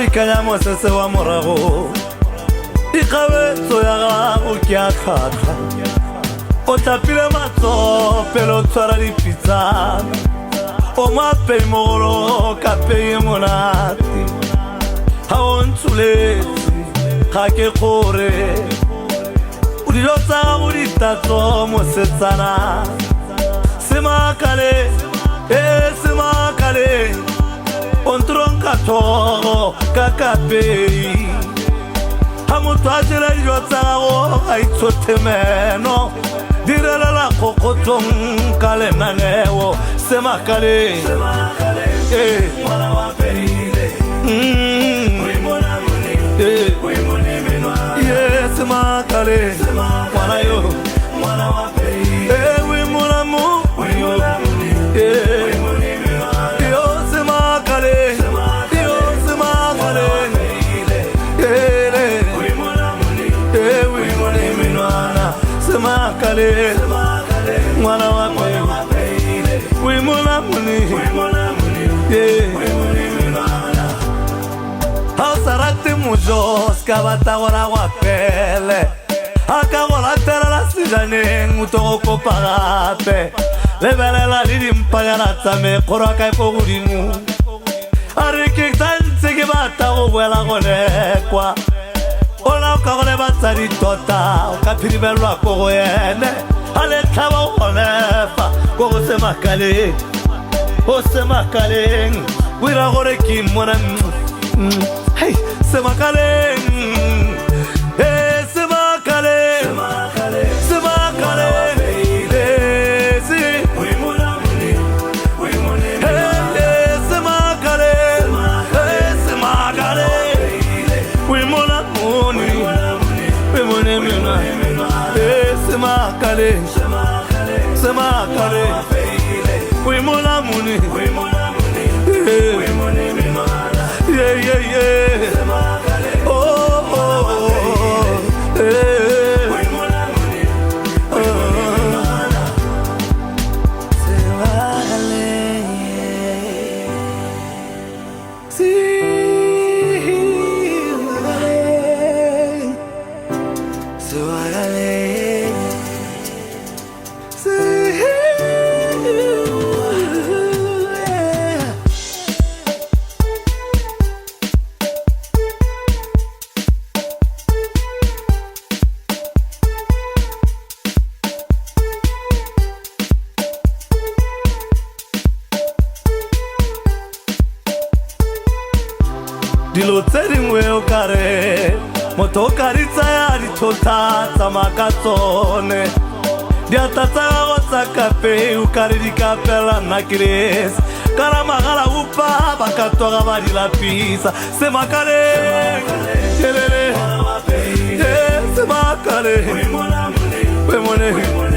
ikanya mosese wa morago ikabetso ya gago ke a kgakga o tlapile matso pele o tshwara dipitsana o mapei mogolo ka pei monate ga o ntsuletse ga ke kgore o dilo tsa gago ditatso mosetsana semakale semakale o ntronka thogo ka kapei ha motho a jela dijo tsa gago ga itshothe meno direlela kgokotsong ka lenaneo semakale semakale mwana yo semakale mwana wa pele wimona muni ha sarate mujo skabata gora wa pele aka gora terala sijaneng uto ko pagape lebelela le dimpagana tsa me khora ka go godimo are ke tantse ke bata go boela go lekwa ona ka go le batsadi tota o ka phiribelwa go go ene a le tlhaba go lefa go go semakale o semakaleng o ira gore ke mmona hey semakale semakale semakale semakale we mona muni dilo tse dingwe o kare motho o ka di tsaya dithota tsa makatsone diata tsa gago tsa kape o kare di kapela nakres kana magala upa ba ka toga ba di lapisa semakale semakale we mone